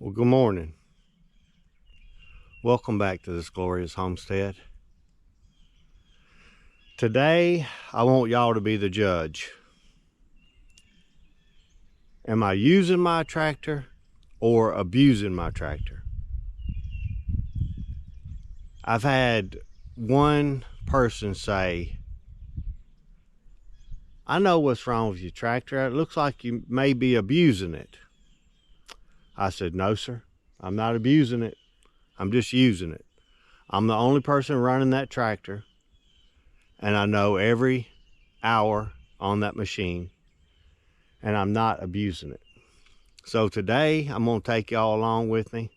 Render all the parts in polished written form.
Well, good morning. Welcome back to this glorious homestead. Today, I want y'all to be the judge. Am I using my tractor or abusing my tractor? I've had one person say, I know what's wrong with your tractor. It looks like you may be abusing it. I said, no, sir. I'm not abusing it. I'm just using it. I'm the only person running that tractor, and I know every hour on that machine, and I'm not abusing it. So today, I'm going to take y'all along with me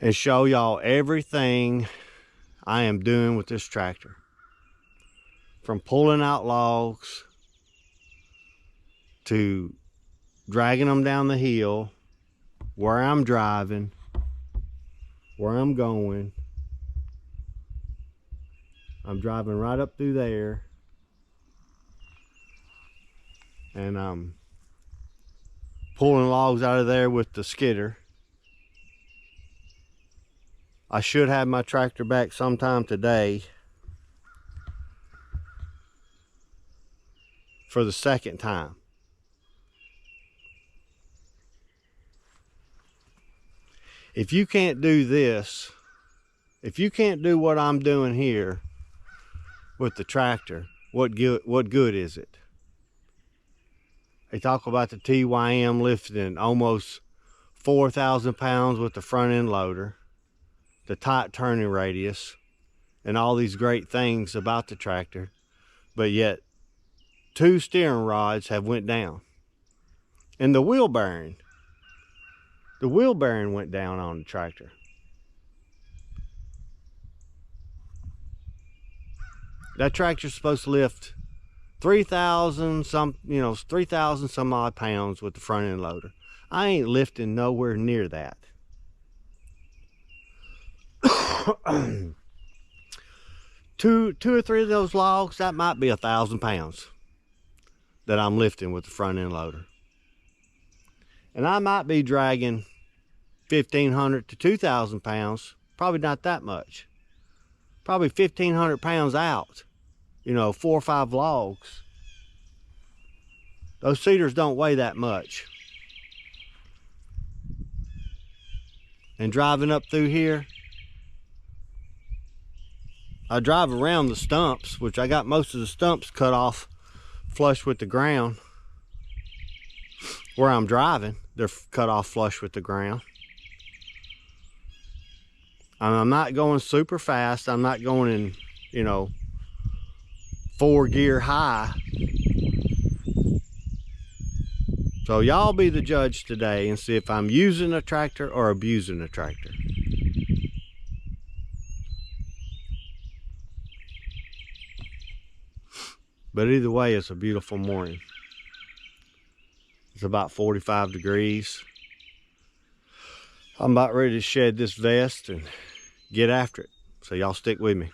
and show y'all everything I am doing with this tractor. From pulling out logs to dragging them down the hill, where I'm driving, where I'm going. I'm driving right up through there, and I'm pulling logs out of there with the skidder. I should have my tractor back sometime today for the second time. If you can't do this, if you can't do what I'm doing here with the tractor, what good is it? They talk about the TYM lifting almost 4,000 pounds with the front end loader, the tight turning radius, and all these great things about the tractor, but yet 2 steering rods have went down. And the wheel bearing went down on the tractor. That tractor's supposed to lift 3,000 some odd pounds with the front end loader. I ain't lifting nowhere near that. two or three of those logs, that might be 1,000 pounds that I'm lifting with the front end loader. And I might be dragging 1,500 to 2,000 pounds, probably not that much. Probably 1,500 pounds out, 4 or 5 logs. Those cedars don't weigh that much. And driving up through here, I drive around the stumps, which I got most of the stumps cut off flush with the ground. Where I'm driving, they're cut off flush with the ground. I'm not going super fast. I'm not going in, 4 gear high. So y'all be the judge today and see if I'm using a tractor or abusing a tractor. But either way, it's a beautiful morning. It's about 45 degrees. I'm about ready to shed this vest and get after it. So y'all stick with me.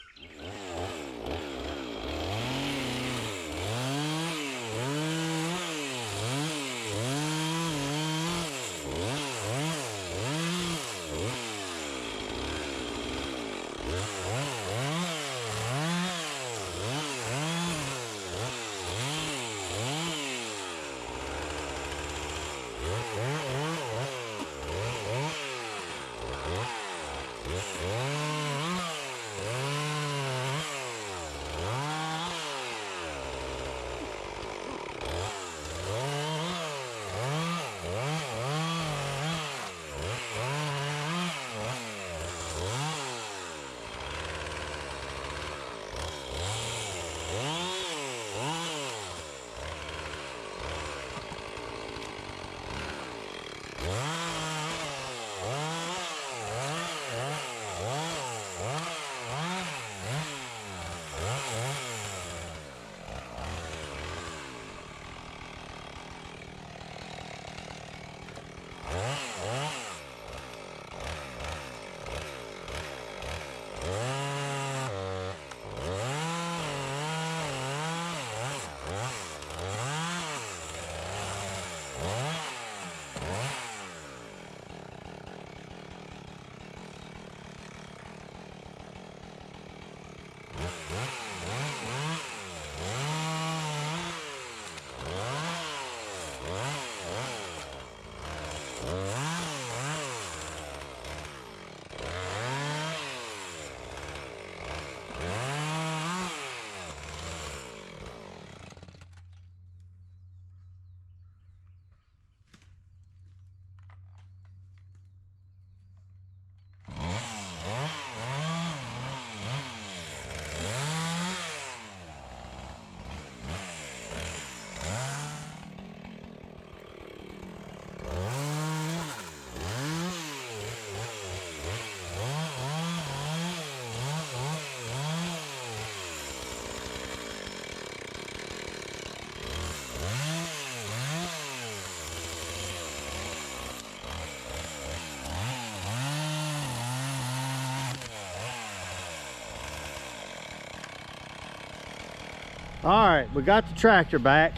All right, we got the tractor back.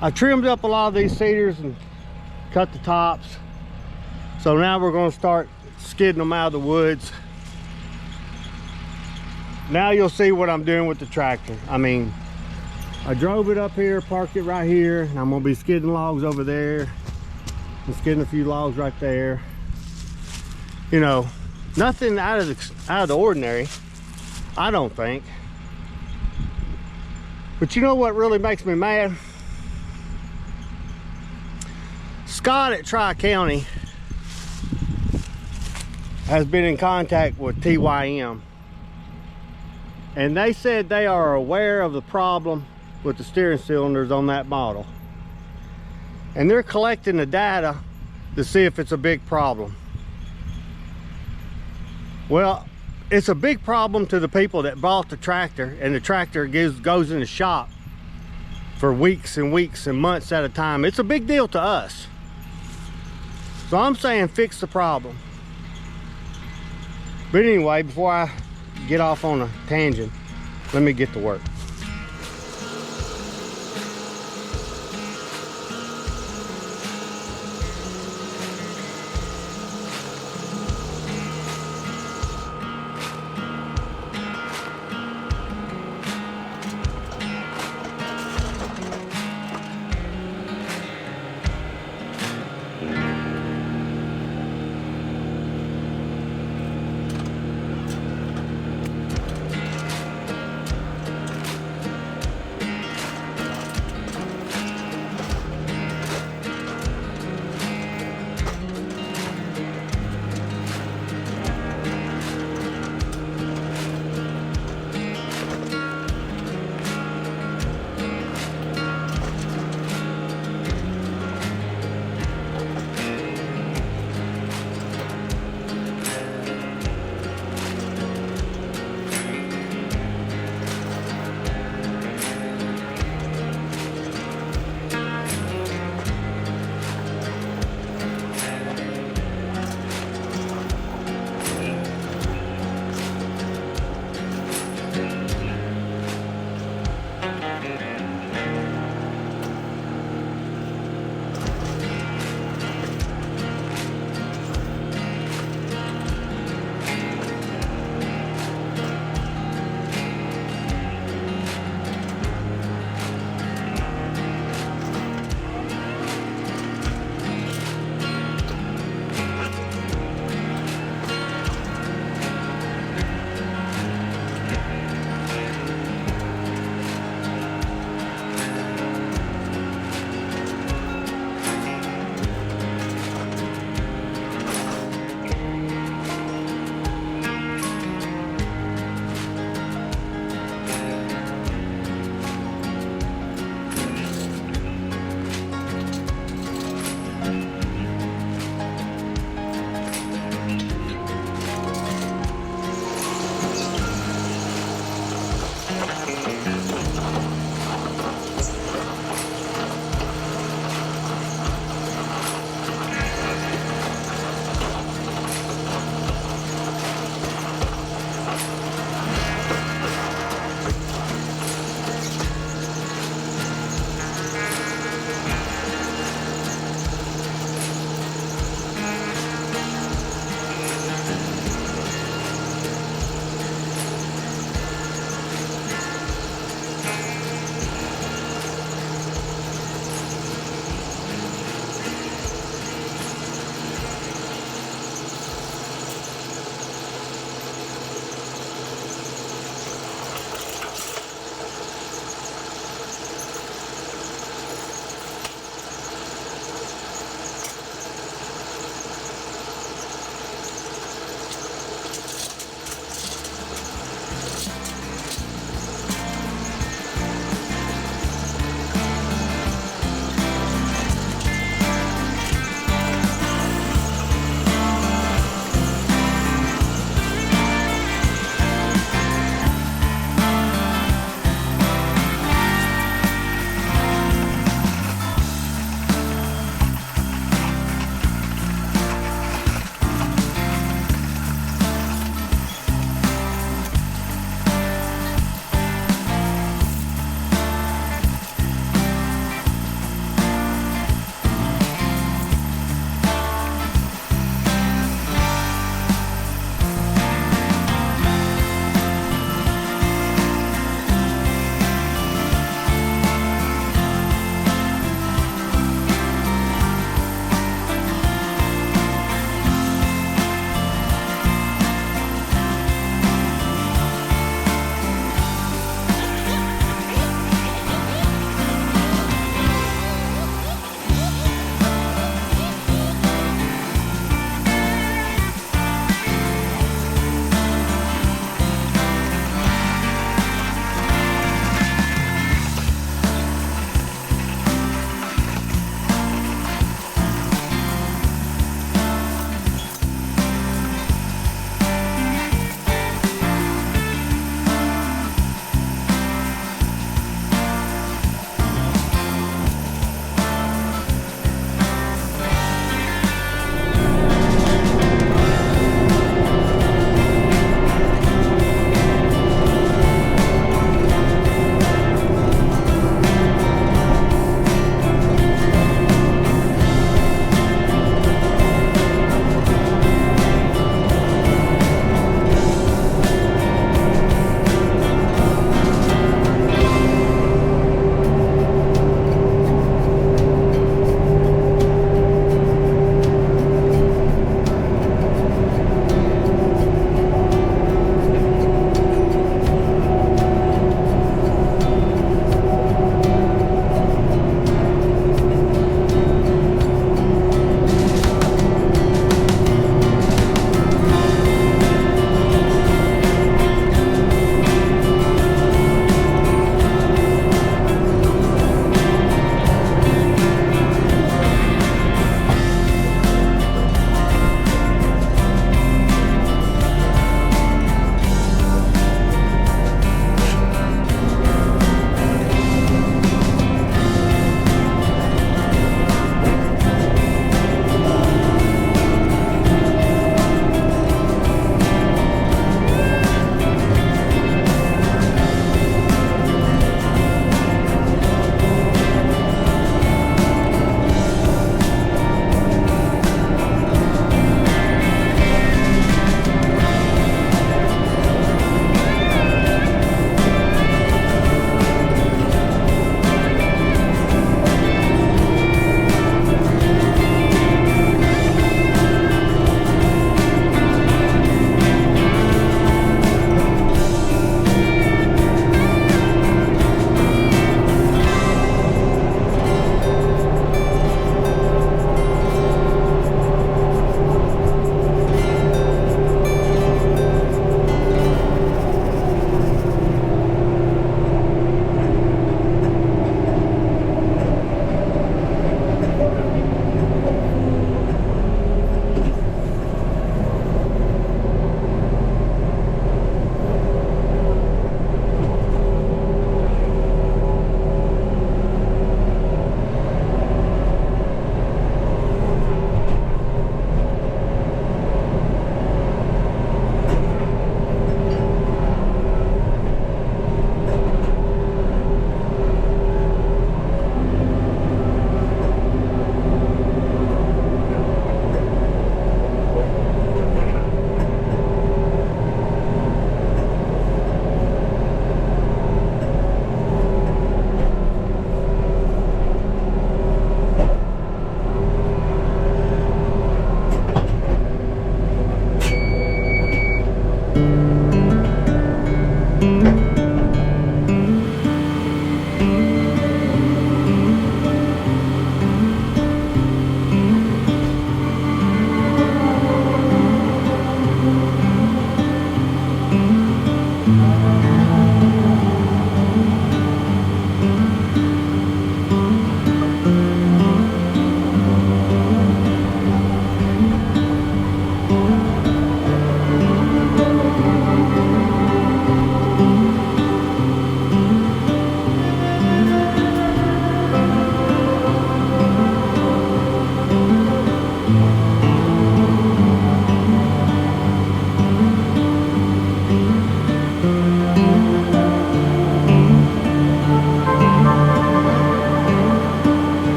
I trimmed up a lot of these cedars and cut the tops. So now we're going to start skidding them out of the woods. Now you'll see what I'm doing with the tractor. I mean, I drove it up here, parked it right here, and I'm going to be skidding logs over there and skidding a few logs right there. You know, nothing out of the ordinary, I don't think. But you know what really makes me mad? Scott at Tri-County has been in contact with TYM, and they said they are aware of the problem with the steering cylinders on that model, and they're collecting the data to see if it's a big problem. Well, it's a big problem to the people that bought the tractor, and the tractor goes in the shop for weeks and weeks and months at a time. It's a big deal to us. So I'm saying fix the problem. But anyway, before I get off on a tangent, let me get to work.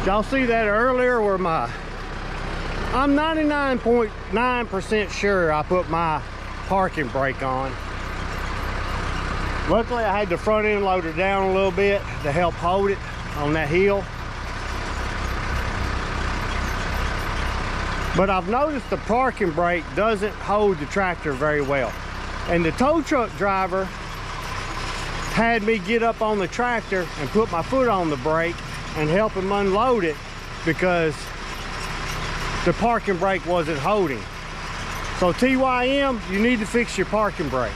Y'all see that earlier where I'm 99.9% sure I put my parking brake on. Luckily I had the front end loader down a little bit to help hold it on that hill. But I've noticed the parking brake doesn't hold the tractor very well. And the tow truck driver had me get up on the tractor and put my foot on the brake and help him unload it because the parking brake wasn't holding. So TYM, you need to fix your parking brake.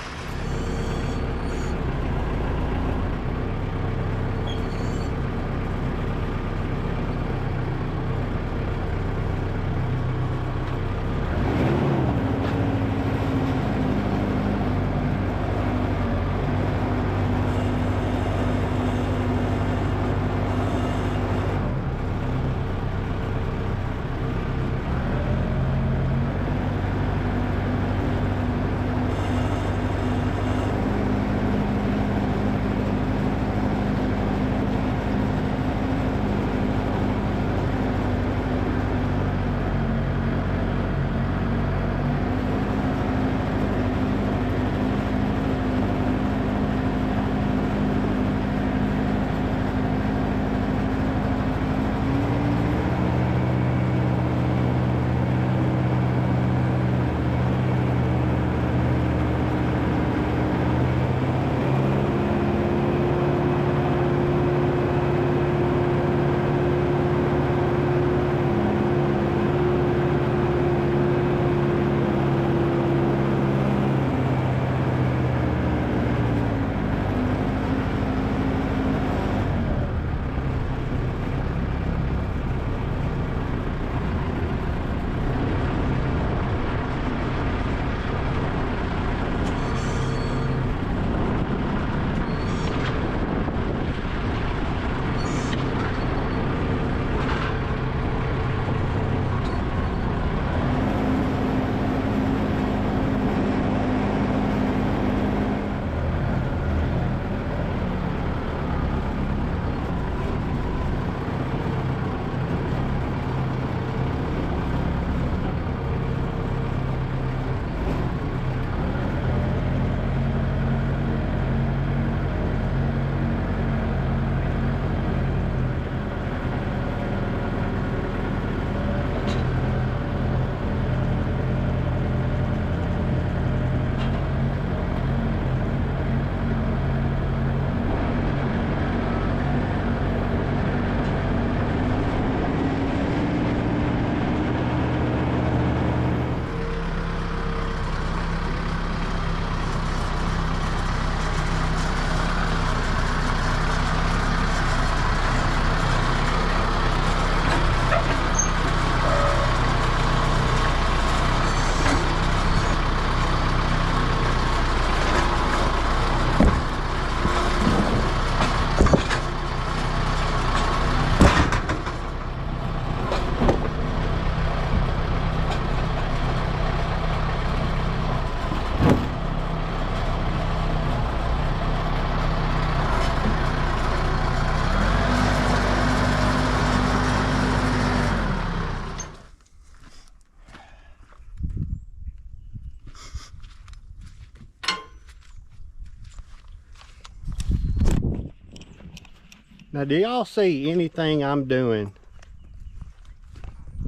Now, do y'all see anything I'm doing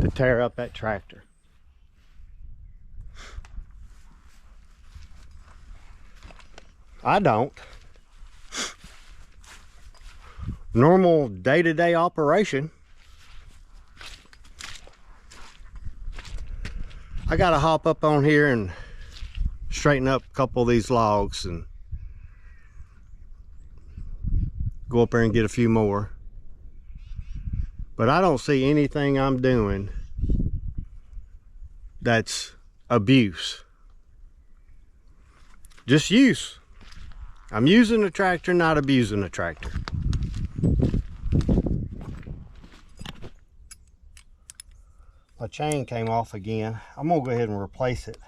to tear up that tractor? I don't. Normal day-to-day operation. I gotta hop up on here and straighten up a couple of these logs and go up there and get a few more. But I don't see anything I'm doing that's abuse. Just use. I'm using the tractor, not abusing the tractor. My chain came off again. I'm gonna go ahead and replace it.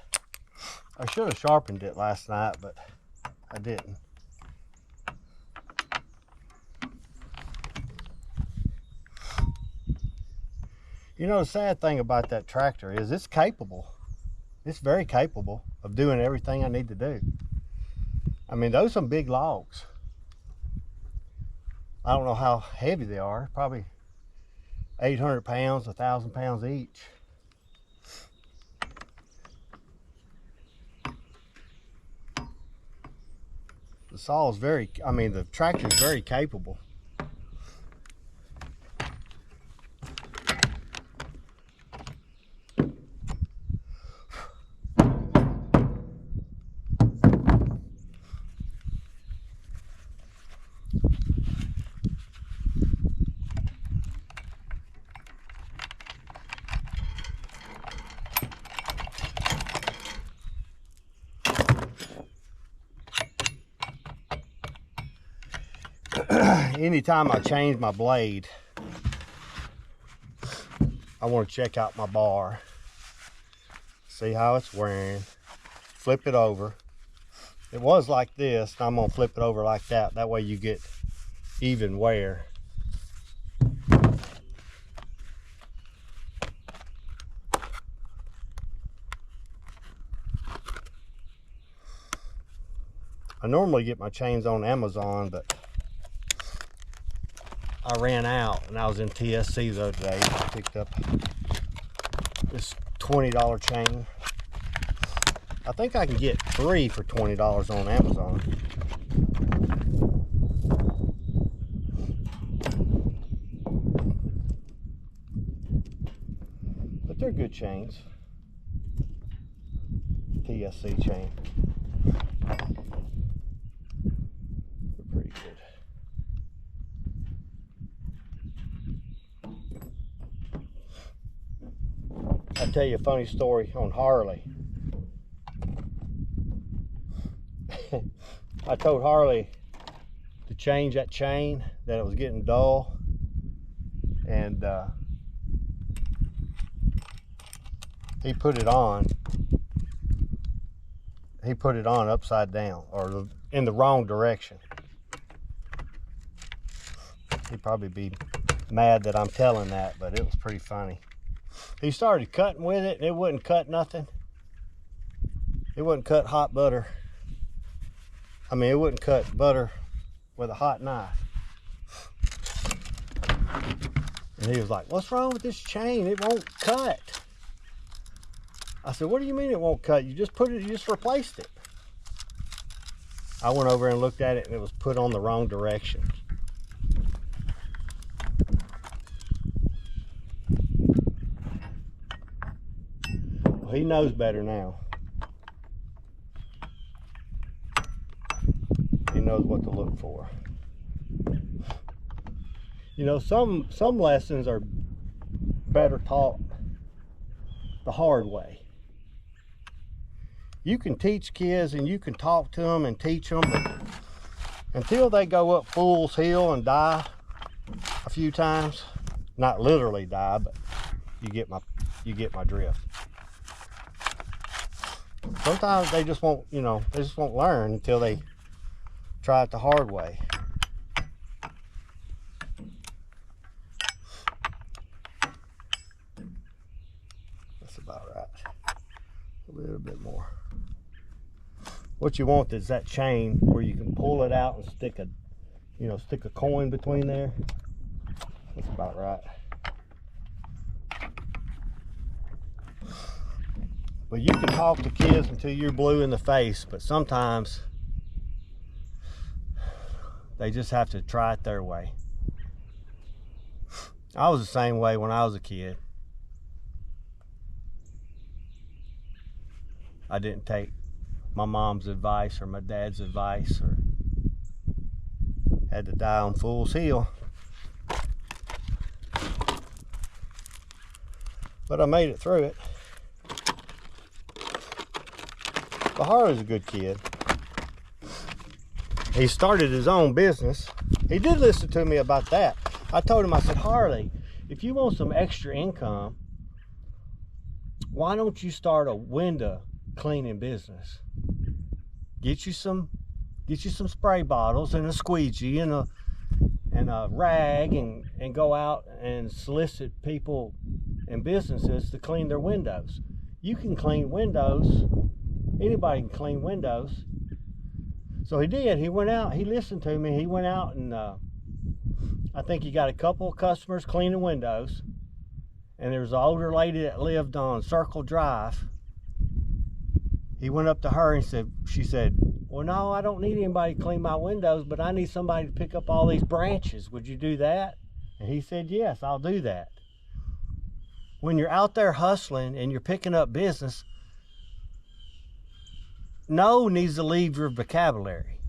I should have sharpened it last night, but I didn't. You know, the sad thing about that tractor is it's capable. It's very capable of doing everything I need to do. I mean, those are some big logs. I don't know how heavy they are, probably 800 pounds, 1,000 pounds each. The saw is the tractor is very capable. Anytime I change my blade, I want to check out my bar, see how it's wearing, flip it over. It was like this, and I'm going to flip it over like that. That way you get even wear. I normally get my chains on Amazon, but I ran out, and I was in TSC the other day. I picked up this $20 chain. I think I can get 3 for $20 on Amazon. But they're good chains. TSC chain. They're pretty good. I'll tell you a funny story on Harley. I told Harley to change that chain, that it was getting dull, and he put it on. He put it on upside down, or in the wrong direction. He'd probably be mad that I'm telling that, but it was pretty funny. He started cutting with it, and it wouldn't cut nothing. It wouldn't cut hot butter. I mean, it wouldn't cut butter with a hot knife. And he was like, "What's wrong with this chain? It won't cut." I said, "What do you mean it won't cut? You just replaced it." I went over and looked at it, and it was put on the wrong direction. Well, he knows better now. He knows what to look for. You know, some lessons are better taught the hard way. You can teach kids and you can talk to them and teach them, but until they go up Fool's Hill and die a few times, not literally die, but you get my drift. Sometimes they just won't, they just won't learn until they try it the hard way. That's about right. A little bit more. What you want is that chain where you can pull it out and stick a coin between there. That's about right. But you can talk to kids until you're blue in the face, but sometimes they just have to try it their way. I was the same way when I was a kid. I didn't take my mom's advice or my dad's advice, or had to die on Fool's Hill. But I made it through it. But Harley's a good kid. He started his own business. He did listen to me about that. I told him, I said, "Harley, if you want some extra income, why don't you start a window cleaning business? Get you some spray bottles and a squeegee and a rag, and go out and solicit people and businesses to clean their windows. You can clean windows. Anybody can clean windows. So he did. He went out. He listened to me. He went out and I think he got a couple of customers cleaning windows. And there was an older lady that lived on Circle Drive. He went up to her and she said, well, no, I don't need anybody to clean my windows, but I need somebody to pick up all these branches. Would you do that? And he said, yes, I'll do that. When you're out there hustling and you're picking up business, no needs to leave your vocabulary.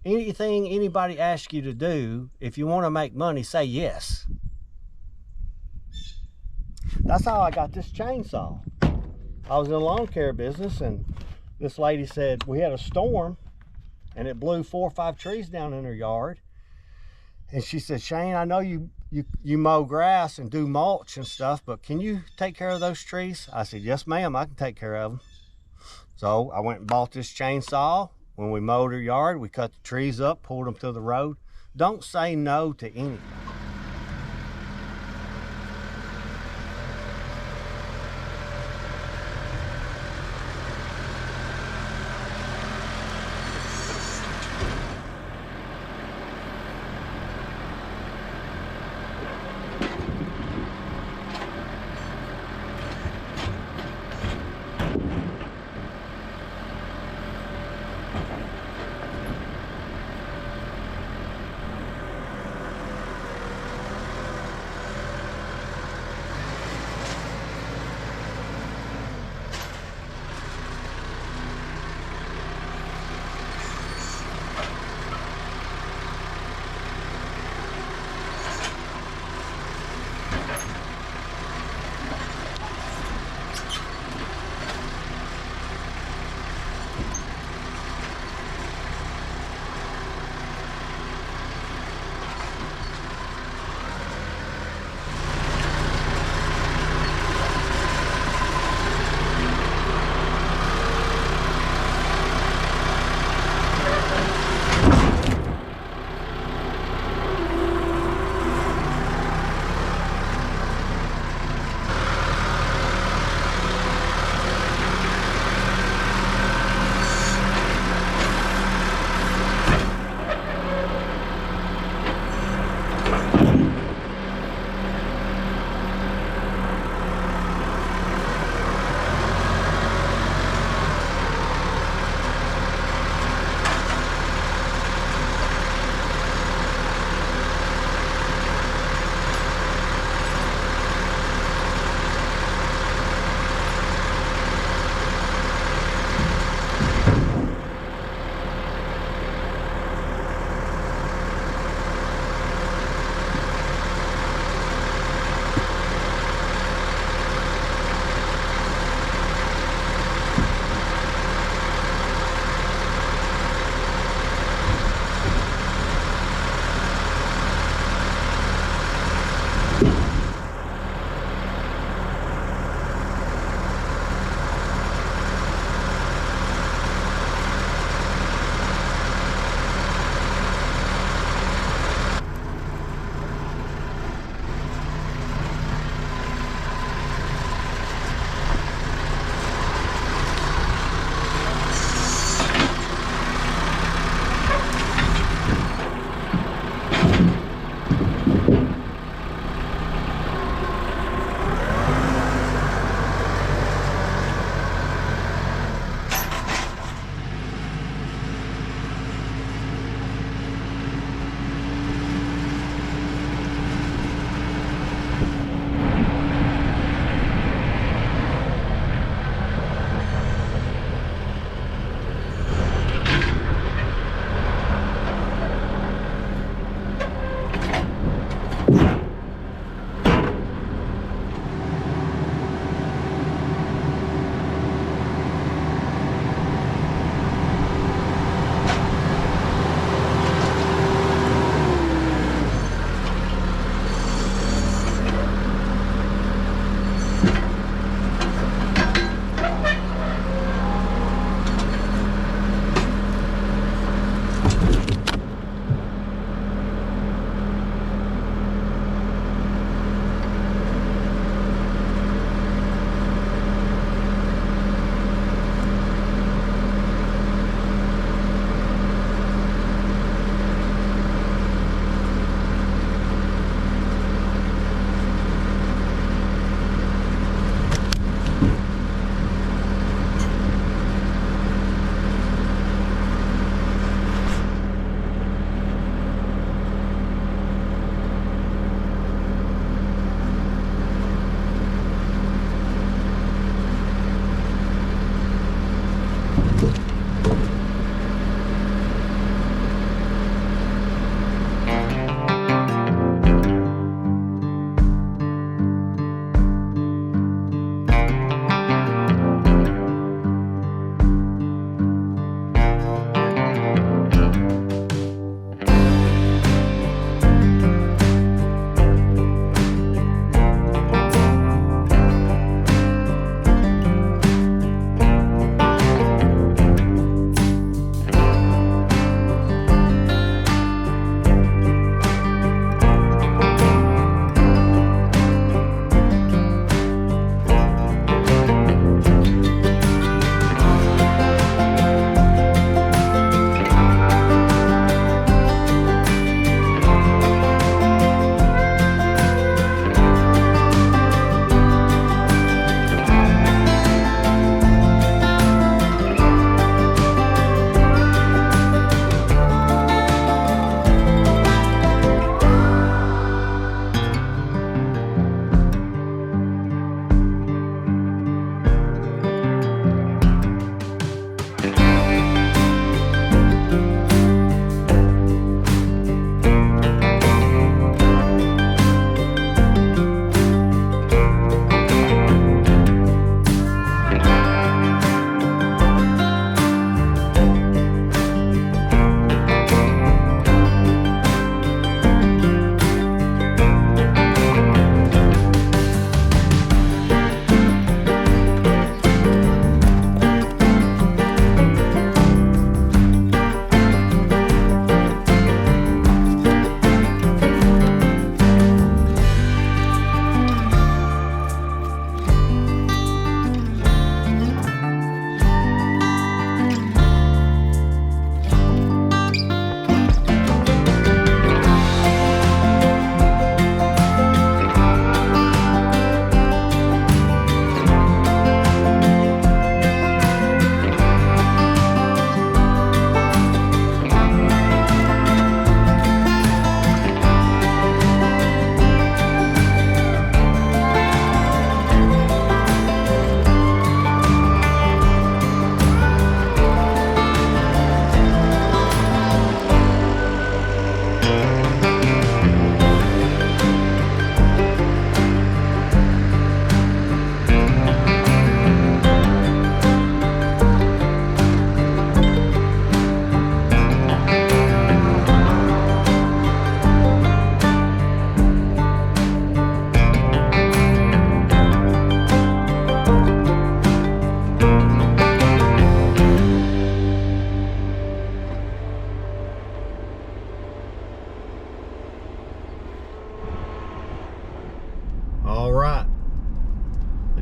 Anything anybody asks you to do, if you want to make money, say yes. That's how I got this chainsaw. I was in a lawn care business, and this lady said, we had a storm and it blew 4 or 5 trees down in her yard. And she said, Shane, I know you mow grass and do mulch and stuff, but can you take care of those trees? I said, yes, ma'am, I can take care of them. So I went and bought this chainsaw. When we mowed her yard, we cut the trees up, pulled them to the road. Don't say no to anything.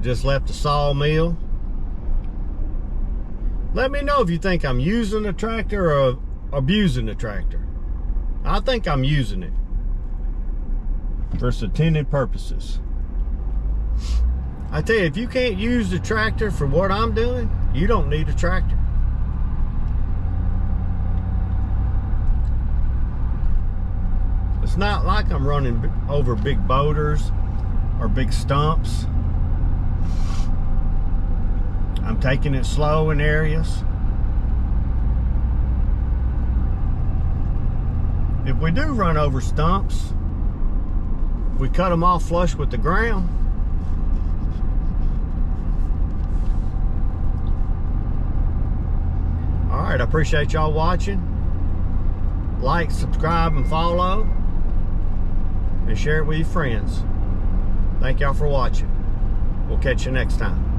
just left the sawmill. Let me know if you think I'm using the tractor or abusing the tractor. I think I'm using it for its intended purposes. I tell you, if you can't use the tractor for what I'm doing, you don't need a tractor. It's not like I'm running over big boulders or big stumps. I'm taking it slow in areas. If we do run over stumps, we cut them off flush with the ground. All right, I appreciate y'all watching. Like, subscribe, and follow. And share it with your friends. Thank y'all for watching. We'll catch you next time.